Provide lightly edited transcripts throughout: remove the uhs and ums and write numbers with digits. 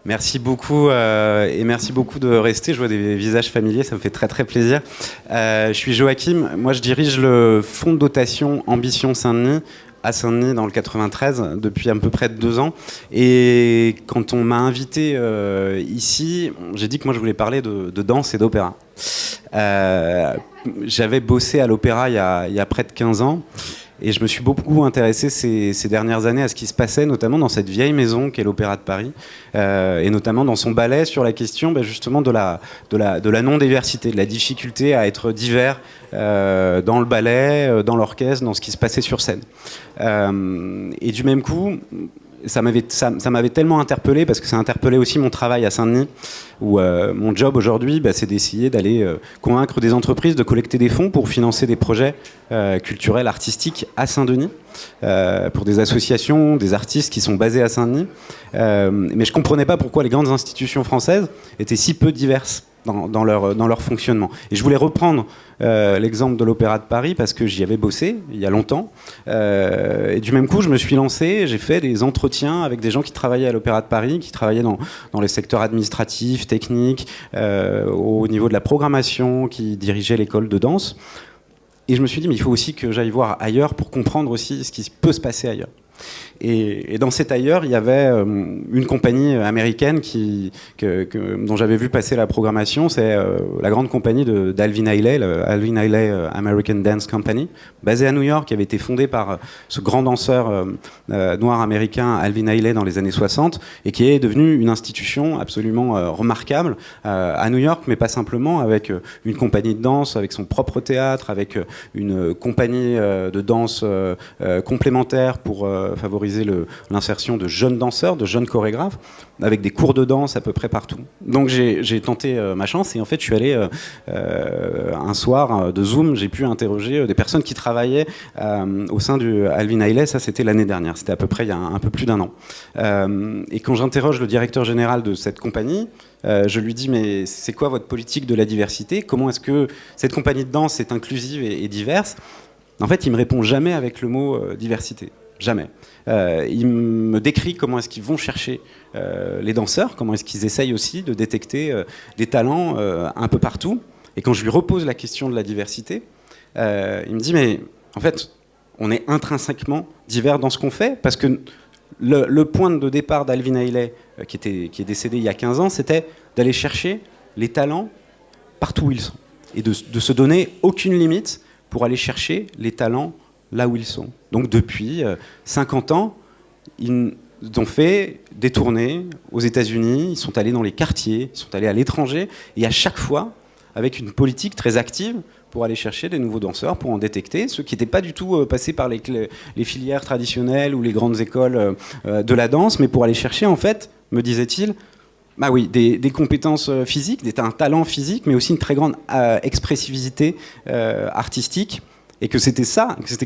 Merci beaucoup et merci beaucoup de rester. Je vois des visages familiers, ça me fait très très plaisir. Je suis Joachim, moi je dirige le fonds de dotation Ambition Saint-Denis à Saint-Denis dans le 93 depuis à peu près 2 ans. Et quand on m'a invité ici, j'ai dit que moi je voulais parler de danse et d'opéra. J'avais bossé à l'opéra il y a près de 15 ans. Et je me suis beaucoup intéressé ces dernières années à ce qui se passait, notamment dans cette vieille maison qu'est l'Opéra de Paris, et notamment dans son ballet sur la question justement de la non-diversité, de la difficulté à être divers dans le ballet, dans l'orchestre, dans ce qui se passait sur scène. Et du même coup, ça m'avait tellement interpellé, parce que ça interpellait aussi mon travail à Saint-Denis, où mon job aujourd'hui, c'est d'essayer d'aller convaincre des entreprises de collecter des fonds pour financer des projets culturels, artistiques à Saint-Denis, pour des associations, des artistes qui sont basés à Saint-Denis. Mais je ne comprenais pas pourquoi les grandes institutions françaises étaient si peu diverses dans leur fonctionnement. Et je voulais reprendre l'exemple de l'Opéra de Paris parce que j'y avais bossé il y a longtemps. Et du même coup, je me suis lancé, j'ai fait des entretiens avec des gens qui travaillaient à l'Opéra de Paris, qui travaillaient dans les secteurs administratifs, techniques, au niveau de la programmation, qui dirigeaient l'école de danse. Et je me suis dit, mais il faut aussi que j'aille voir ailleurs pour comprendre aussi ce qui peut se passer ailleurs. Et dans cet ailleurs, il y avait une compagnie américaine dont j'avais vu passer la programmation. C'est la grande compagnie d'Alvin Ailey, Alvin Ailey American Dance Company, basée à New York, qui avait été fondée par ce grand danseur noir américain Alvin Ailey dans les années 60, et qui est devenue une institution absolument remarquable à New York, mais pas simplement, avec une compagnie de danse, avec son propre théâtre, avec une compagnie de danse complémentaire pour favoriser l'insertion de jeunes danseurs, de jeunes chorégraphes, avec des cours de danse à peu près partout. Donc j'ai tenté ma chance, et en fait je suis allé un soir de Zoom, j'ai pu interroger des personnes qui travaillaient au sein du Alvin Ailey. Ça, c'était l'année dernière, c'était à peu près il y a un peu plus d'1 an. Et quand j'interroge le directeur général de cette compagnie, je lui dis, mais c'est quoi votre politique de la diversité? Comment est-ce que cette compagnie de danse est inclusive et diverse? En fait, il me répond jamais avec le mot diversité. Jamais. Il me décrit comment est-ce qu'ils vont chercher les danseurs, comment est-ce qu'ils essayent aussi de détecter des talents un peu partout. Et quand je lui repose la question de la diversité, il me dit, mais en fait, on est intrinsèquement divers dans ce qu'on fait, parce que le point de départ d'Alvin Ailey, qui est décédé il y a 15 ans, c'était d'aller chercher les talents partout où ils sont, et de se donner aucune limite pour aller chercher les talents là où ils sont. Donc depuis 50 ans, ils ont fait des tournées aux États-Unis, ils sont allés dans les quartiers, ils sont allés à l'étranger, et à chaque fois avec une politique très active pour aller chercher des nouveaux danseurs, pour en détecter ceux qui n'étaient pas du tout passés par les filières traditionnelles ou les grandes écoles de la danse, mais pour aller chercher, en fait, me disait-il, des compétences physiques, un talent physique, mais aussi une très grande expressivité artistique. Et que c'était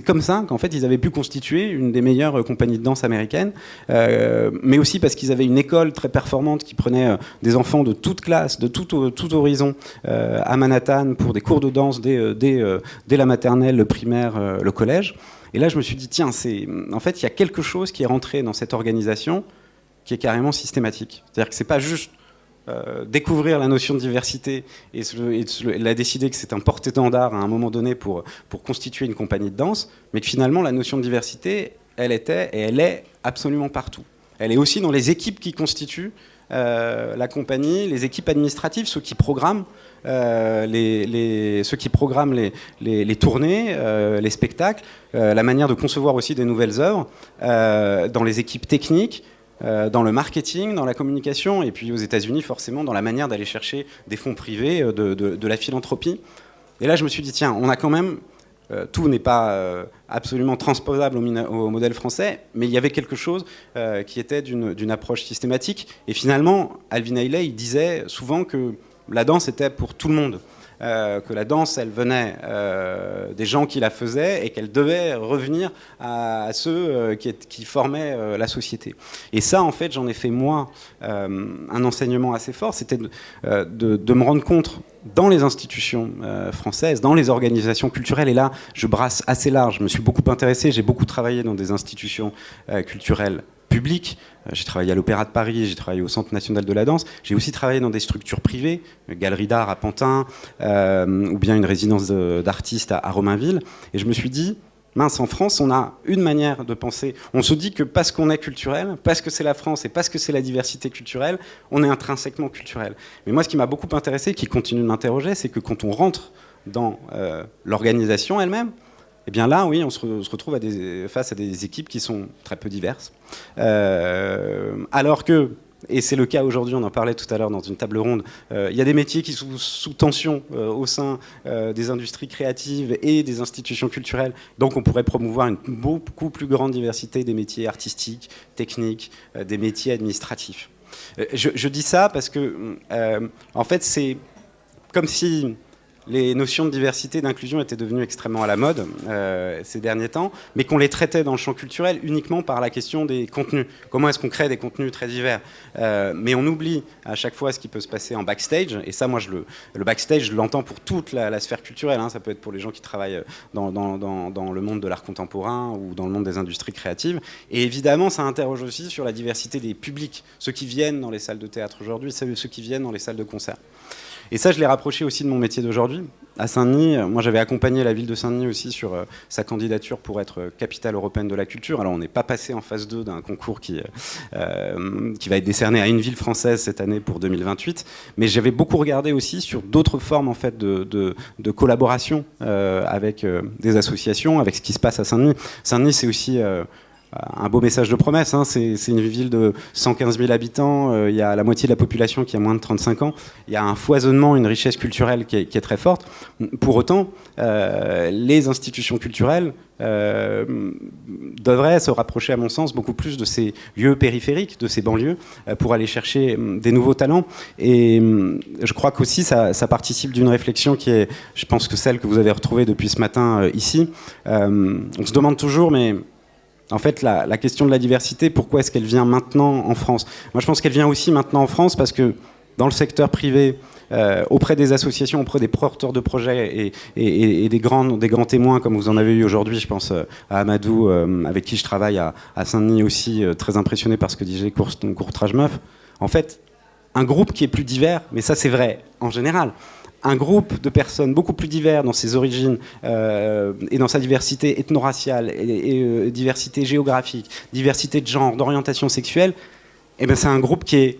comme ça qu'en fait ils avaient pu constituer une des meilleures compagnies de danse américaines, mais aussi parce qu'ils avaient une école très performante qui prenait des enfants de toute classe, de tout horizon, à Manhattan pour des cours de danse dès la maternelle, le primaire, le collège. Et là je me suis dit, tiens, en fait il y a quelque chose qui est rentré dans cette organisation qui est carrément systématique. C'est-à-dire que c'est pas juste découvrir la notion de diversité et la décider que c'est un porte-étendard à un moment donné pour constituer une compagnie de danse, mais que finalement la notion de diversité, elle était et elle est absolument partout. Elle est aussi dans les équipes qui constituent la compagnie, les équipes administratives, ceux qui programment les tournées, les spectacles, la manière de concevoir aussi des nouvelles œuvres, dans les équipes techniques, dans le marketing, dans la communication, et puis aux États-Unis forcément dans la manière d'aller chercher des fonds privés, de la philanthropie. Et là je me suis dit, tiens, on a quand même, tout n'est pas absolument transposable au modèle français, mais il y avait quelque chose qui était d'une approche systématique. Et finalement, Alvin Ailey, il disait souvent que la danse était pour tout le monde. Que la danse, elle venait des gens qui la faisaient et qu'elle devait revenir à ceux qui formaient la société. Et ça, en fait, j'en ai fait, moi, un enseignement assez fort, c'était de me rendre compte dans les institutions françaises, dans les organisations culturelles, et là, je brasse assez large, je me suis beaucoup intéressé, j'ai beaucoup travaillé dans des institutions culturelles publiques. J'ai travaillé à l'Opéra de Paris, j'ai travaillé au Centre national de la danse. J'ai aussi travaillé dans des structures privées, une galerie d'art à Pantin, ou bien une résidence d'artistes à Romainville. Et je me suis dit, mince, en France, on a une manière de penser. On se dit que parce qu'on est culturel, parce que c'est la France et parce que c'est la diversité culturelle, on est intrinsèquement culturel. Mais moi, ce qui m'a beaucoup intéressé, qui continue de m'interroger, c'est que quand on rentre dans l'organisation elle-même, eh bien là, oui, on se retrouve face à des équipes qui sont très peu diverses. Alors que, et c'est le cas aujourd'hui, on en parlait tout à l'heure dans une table ronde, il y a des métiers qui sont sous tension au sein des industries créatives et des institutions culturelles. Donc on pourrait promouvoir une beaucoup plus grande diversité des métiers artistiques, techniques, des métiers administratifs. Je dis ça parce que, en fait, c'est comme si les notions de diversité et d'inclusion étaient devenues extrêmement à la mode ces derniers temps, mais qu'on les traitait dans le champ culturel uniquement par la question des contenus. Comment est-ce qu'on crée des contenus très divers, mais on oublie à chaque fois ce qui peut se passer en backstage, et ça, moi, le backstage, je l'entends pour toute la sphère culturelle, hein. Ça peut être pour les gens qui travaillent dans le monde de l'art contemporain ou dans le monde des industries créatives, et évidemment, ça interroge aussi sur la diversité des publics, ceux qui viennent dans les salles de théâtre aujourd'hui, ceux qui viennent dans les salles de concert. Et ça, je l'ai rapproché aussi de mon métier d'aujourd'hui. À Saint-Denis, moi j'avais accompagné la ville de Saint-Denis aussi sur sa candidature pour être capitale européenne de la culture. Alors on n'est pas passé en phase 2 d'un concours qui va être décerné à une ville française cette année pour 2028. Mais j'avais beaucoup regardé aussi sur d'autres formes en fait, de collaboration avec des associations, avec ce qui se passe à Saint-Denis. Saint-Denis, c'est aussi un beau message de promesse, hein. C'est une ville de 115 000 habitants, il y a la moitié de la population qui a moins de 35 ans, il y a un foisonnement, une richesse culturelle qui est très forte. Pour autant, les institutions culturelles devraient se rapprocher, à mon sens, beaucoup plus de ces lieux périphériques, de ces banlieues, pour aller chercher des nouveaux talents. Et je crois qu'aussi ça participe d'une réflexion qui est, je pense que celle que vous avez retrouvée depuis ce matin ici. On se demande toujours, mais en fait, la question de la diversité, pourquoi est-ce qu'elle vient maintenant en France ? Moi, je pense qu'elle vient aussi maintenant en France parce que dans le secteur privé, auprès des associations, auprès des porteurs de projets et des grands témoins, comme vous en avez eu aujourd'hui, je pense à Amadou, avec qui je travaille à Saint-Denis aussi, très impressionné par ce que disait Courtrage Meuf. En fait, un groupe qui est plus divers, mais ça c'est vrai en général, un groupe de personnes beaucoup plus divers dans ses origines et dans sa diversité ethno-raciale et diversité géographique, diversité de genre, d'orientation sexuelle, eh ben c'est un groupe qui est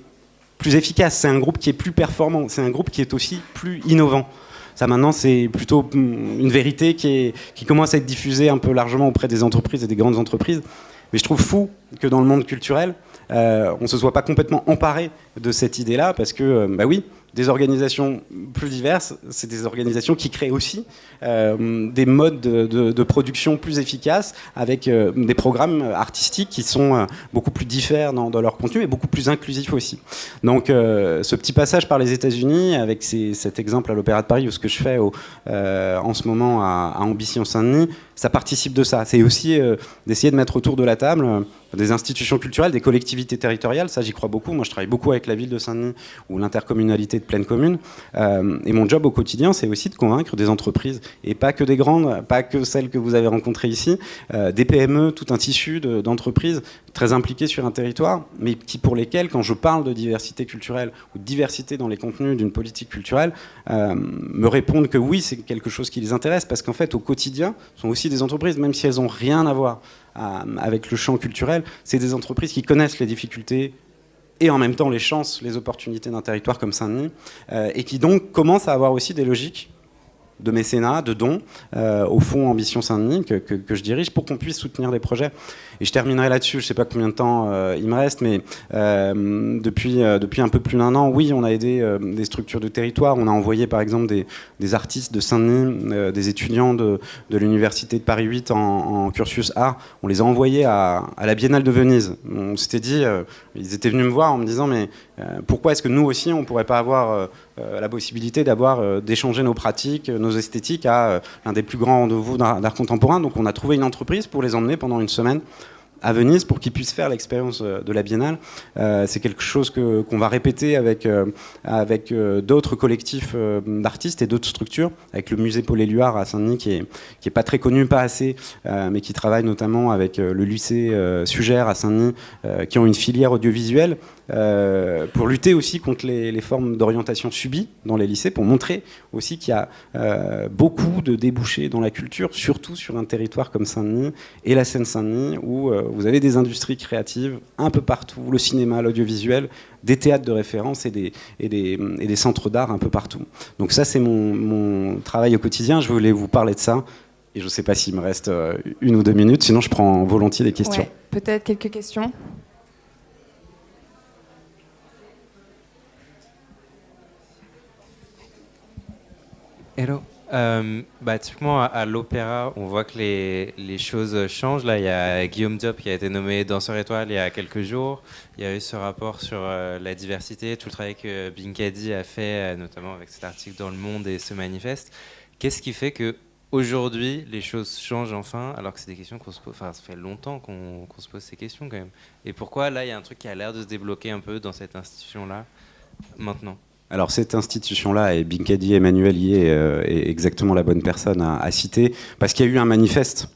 plus efficace, c'est un groupe qui est plus performant, c'est un groupe qui est aussi plus innovant. Ça maintenant c'est plutôt une vérité qui commence à être diffusée un peu largement auprès des entreprises et des grandes entreprises. Mais je trouve fou que dans le monde culturel, on ne se soit pas complètement emparé de cette idée-là, parce que, bah oui, des organisations plus diverses, c'est des organisations qui créent aussi des modes de production plus efficaces, avec des programmes artistiques qui sont beaucoup plus différents dans leur contenu et beaucoup plus inclusifs aussi. Donc ce petit passage par les États-Unis, avec cet exemple à l'Opéra de Paris, ou ce que je fais en ce moment à Ambition Saint-Denis, ça participe de ça. C'est aussi d'essayer de mettre autour de la table des institutions culturelles, des collectivités territoriales. Ça, j'y crois beaucoup. Moi, je travaille beaucoup avec la ville de Saint-Denis ou l'intercommunalité de Plaine Commune. Et mon job au quotidien, c'est aussi de convaincre des entreprises, et pas que des grandes, pas que celles que vous avez rencontrées ici, des PME, tout un tissu d'entreprises très impliquées sur un territoire, mais pour lesquelles, quand je parle de diversité culturelle ou de diversité dans les contenus d'une politique culturelle, me répondent que oui, c'est quelque chose qui les intéresse, parce qu'en fait, au quotidien, ce sont aussi des entreprises, même si elles n'ont rien à voir avec le champ culturel, c'est des entreprises qui connaissent les difficultés et en même temps les chances, les opportunités d'un territoire comme Saint-Denis, et qui donc commencent à avoir aussi des logiques de mécénat, de dons, au fond Ambition Saint-Denis, que je dirige, pour qu'on puisse soutenir des projets. Et je terminerai là-dessus, je ne sais pas combien de temps il me reste, mais depuis un peu plus d'1 an, oui, on a aidé des structures de territoire. On a envoyé par exemple des artistes de Saint-Denis, des étudiants de l'université de Paris 8 en cursus art, on les a envoyés à la Biennale de Venise. On s'était dit, ils étaient venus me voir en me disant, mais pourquoi est-ce que nous aussi, on ne pourrait pas avoir la possibilité d'échanger nos pratiques, nos esthétiques à l'un des plus grands rendez-vous d'art contemporain. Donc on a trouvé une entreprise pour les emmener pendant une semaine à Venise pour qu'ils puissent faire l'expérience de la Biennale. C'est quelque chose qu'on va répéter avec d'autres collectifs d'artistes et d'autres structures, avec le musée Paul Éluard à Saint-Denis qui est pas très connu, pas assez, mais qui travaille notamment avec le lycée Sugère à Saint-Denis, qui ont une filière audiovisuelle pour lutter aussi contre les formes d'orientation subies dans les lycées, pour montrer aussi qu'il y a beaucoup de débouchés dans la culture, surtout sur un territoire comme Saint-Denis et la Seine-Saint-Denis, où vous avez des industries créatives un peu partout, le cinéma, l'audiovisuel, des théâtres de référence et des centres d'art un peu partout. Donc ça, c'est mon travail au quotidien. Je voulais vous parler de ça. Et je ne sais pas s'il me reste 1 ou 2 minutes, sinon je prends volontiers des questions. Ouais, peut-être quelques questions. Hello. Typiquement à l'opéra, on voit que les choses changent. Là, il y a Guillaume Diop qui a été nommé danseur étoile il y a quelques jours. Il y a eu ce rapport sur la diversité, tout le travail que Binkadi a fait, notamment avec cet article dans Le Monde et ce manifeste. Qu'est-ce qui fait que aujourd'hui les choses changent enfin, alors que c'est des questions qu'on se pose. Enfin, ça fait longtemps qu'on se pose ces questions quand même. Et pourquoi là, il y a un truc qui a l'air de se débloquer un peu dans cette institution-là maintenant? Alors cette institution-là, et Binkadi Emmanuel y est exactement la bonne personne à citer, parce qu'il y a eu un manifeste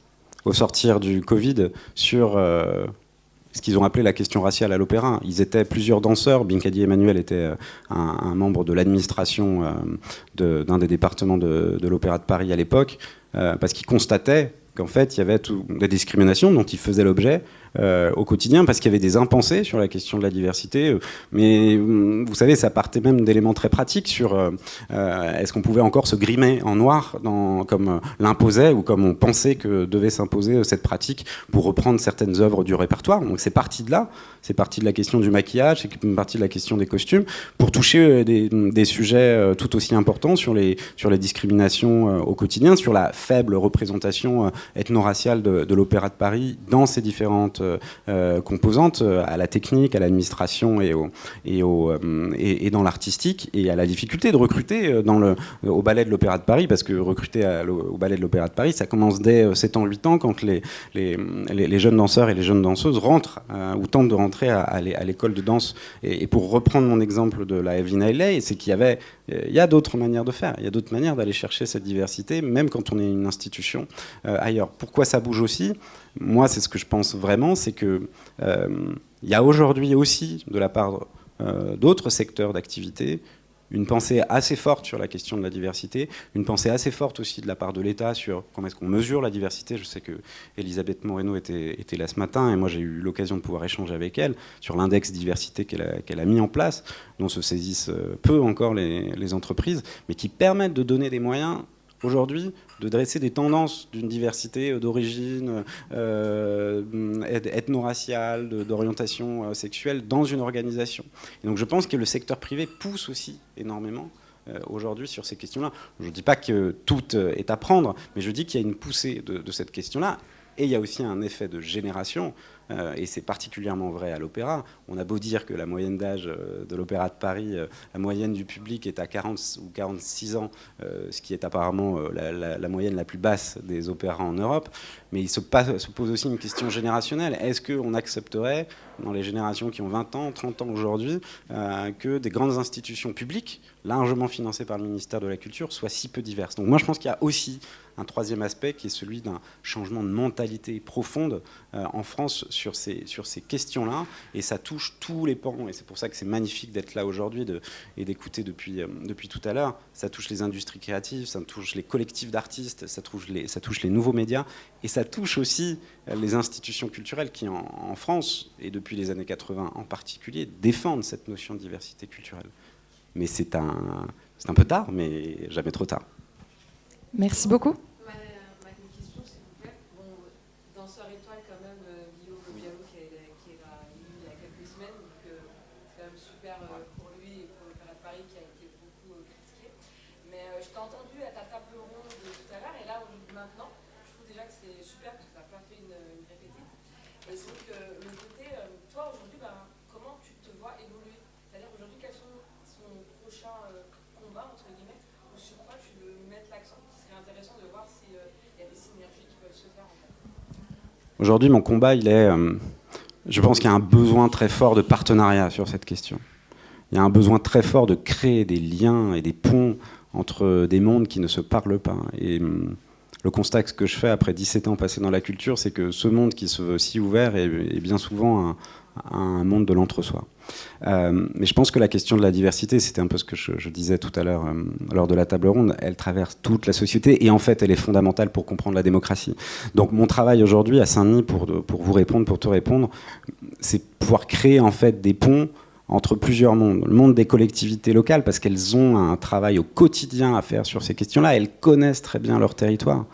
au sortir du Covid sur ce qu'ils ont appelé la question raciale à l'opéra. Ils étaient plusieurs danseurs. Binkadi Emmanuel était un membre de l'administration d'un des départements de l'Opéra de Paris à l'époque, parce qu'ils constataient qu'en fait, il y avait des discriminations dont ils faisaient l'objet au quotidien, parce qu'il y avait des impensés sur la question de la diversité. Mais vous savez, ça partait même d'éléments très pratiques sur est-ce qu'on pouvait encore se grimer en noir comme l'imposait ou comme on pensait que devait s'imposer cette pratique pour reprendre certaines œuvres du répertoire. Donc c'est parti de là, c'est parti de la question du maquillage, c'est parti de la question des costumes, pour toucher des sujets tout aussi importants sur les discriminations au quotidien, sur la faible représentation ethno-raciale de l'Opéra de Paris dans ses différentes composantes, à la technique, à l'administration et dans l'artistique, et à la difficulté de recruter au Ballet de l'Opéra de Paris, parce que recruter au Ballet de l'Opéra de Paris, ça commence dès 7 ans, 8 ans, quand les jeunes danseurs et les jeunes danseuses rentrent ou tentent de rentrer à l'école de danse. Et pour reprendre mon exemple de la Evelyn Hailey, c'est qu'il y a d'autres manières de faire, il y a d'autres manières d'aller chercher cette diversité, même quand on est une institution ailleurs. Pourquoi ça bouge aussi ? Moi, c'est ce que je pense vraiment, c'est que il y a aujourd'hui aussi, de la part d'autres secteurs d'activité, une pensée assez forte sur la question de la diversité, une pensée assez forte aussi de la part de l'État sur comment est-ce qu'on mesure la diversité. Je sais que Elisabeth Moreno était là ce matin, et moi j'ai eu l'occasion de pouvoir échanger avec elle sur l'index diversité qu'elle a mis en place, dont se saisissent peu encore les entreprises, mais qui permettent de donner des moyens aujourd'hui de dresser des tendances d'une diversité d'origine ethno-raciale, d'orientation sexuelle dans une organisation. Et donc je pense que le secteur privé pousse aussi énormément aujourd'hui sur ces questions-là. Je ne dis pas que tout est à prendre, mais je dis qu'il y a une poussée de cette question-là. Et il y a aussi un effet de génération, et c'est particulièrement vrai à l'opéra. On a beau dire que la moyenne d'âge de l'Opéra de Paris, la moyenne du public est à 40 ou 46 ans, ce qui est apparemment la moyenne la plus basse des opéras en Europe, mais il se pose aussi une question générationnelle. Est-ce qu'on accepterait, dans les générations qui ont 20 ans, 30 ans aujourd'hui, que des grandes institutions publiques, largement financées par le ministère de la Culture, soient si peu diverses? Donc moi je pense qu'il y a aussi un troisième aspect qui est celui d'un changement de mentalité profonde en France sur ces questions-là, et ça touche tous les pans, et c'est pour ça que c'est magnifique d'être là aujourd'hui et d'écouter depuis tout à l'heure. Ça touche les industries créatives, ça touche les collectifs d'artistes, ça touche les nouveaux médias, et ça touche aussi les institutions culturelles qui en France, et depuis les années 80 en particulier, défendent cette notion de diversité culturelle. Mais c'est un peu tard, mais jamais trop tard. Merci beaucoup. Ma question, s'il vous plaît. Bon, danseur étoile quand même, Guillaume Diallo qui est là il y a quelques semaines, donc c'est quand même super pour lui et pour l'Opéra de Paris qui a été beaucoup critiqué. Mais je t'ai entendu à ta table ronde tout à l'heure, et là maintenant, je trouve déjà que c'est super parce que tu n'as pas fait une répétition. Et donc le côté, toi aujourd'hui, comment tu te vois évoluer? C'est-à-dire aujourd'hui, quels sont son prochain combat entre guillemets, ou sur quoi tu veux mettre l'accent? Intéressant de voir s'il y a des synergies qui peuvent se faire en fait. Aujourd'hui, mon combat, je pense qu'il y a un besoin très fort de partenariat sur cette question. Il y a un besoin très fort de créer des liens et des ponts entre des mondes qui ne se parlent pas. Et le constat que je fais après 17 ans passés dans la culture, c'est que ce monde qui se veut si ouvert est bien souvent un monde de l'entre-soi. Mais je pense que la question de la diversité, c'était un peu ce que je disais tout à l'heure lors de la table ronde, elle traverse toute la société et en fait elle est fondamentale pour comprendre la démocratie. Donc mon travail aujourd'hui à Saint-Denis, pour vous répondre, pour te répondre, c'est pouvoir créer en fait des ponts entre plusieurs mondes. Le monde des collectivités locales, parce qu'elles ont un travail au quotidien à faire sur ces questions-là, elles connaissent très bien leur territoire.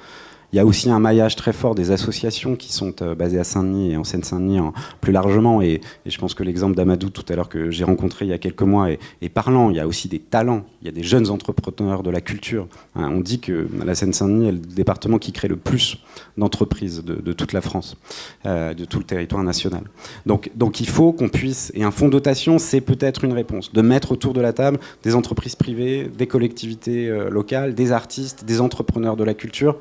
Il y a aussi un maillage très fort des associations qui sont basées à Saint-Denis et en Seine-Saint-Denis plus largement. Et je pense que l'exemple d'Amadou tout à l'heure que j'ai rencontré il y a quelques mois est parlant. Il y a aussi des talents. Il y a des jeunes entrepreneurs de la culture. On dit que la Seine-Saint-Denis est le département qui crée le plus d'entreprises de toute la France, de tout le territoire national. Donc il faut qu'on puisse... Et un fonds de dotation, c'est peut-être une réponse. De mettre autour de la table des entreprises privées, des collectivités locales, des artistes, des entrepreneurs de la culture.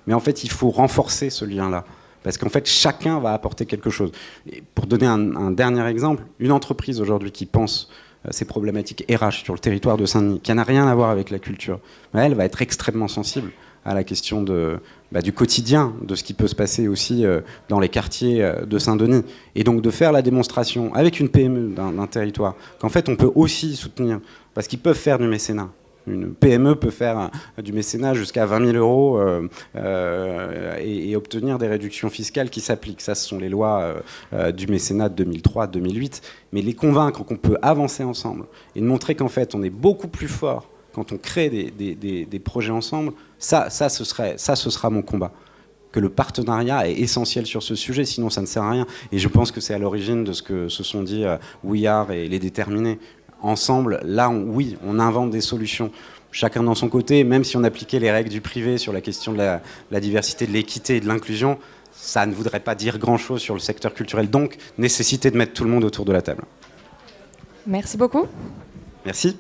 Mais en fait, il faut renforcer ce lien-là. Parce qu'en fait, chacun va apporter quelque chose. Et pour donner un dernier exemple, une entreprise aujourd'hui qui pense ces problématiques RH sur le territoire de Saint-Denis, qui n'a rien à voir avec la culture, elle va être extrêmement sensible à la question du quotidien, de ce qui peut se passer aussi dans les quartiers de Saint-Denis. Et donc de faire la démonstration avec une PME d'un territoire, qu'en fait, on peut aussi soutenir, parce qu'ils peuvent faire du mécénat. Une PME peut faire du mécénat jusqu'à 20 000 euros et obtenir des réductions fiscales qui s'appliquent. Ça, ce sont les lois du mécénat de 2003-2008. Mais les convaincre qu'on peut avancer ensemble et de montrer qu'en fait, on est beaucoup plus fort quand on crée des projets ensemble, ça, ce sera mon combat. Que le partenariat est essentiel sur ce sujet, sinon ça ne sert à rien. Et je pense que c'est à l'origine de ce que se sont dit We Are et les Déterminés. Ensemble, là, on invente des solutions. Chacun dans son côté, même si on appliquait les règles du privé sur la question de la diversité, de l'équité et de l'inclusion, ça ne voudrait pas dire grand-chose sur le secteur culturel. Donc, nécessité de mettre tout le monde autour de la table. Merci beaucoup. Merci.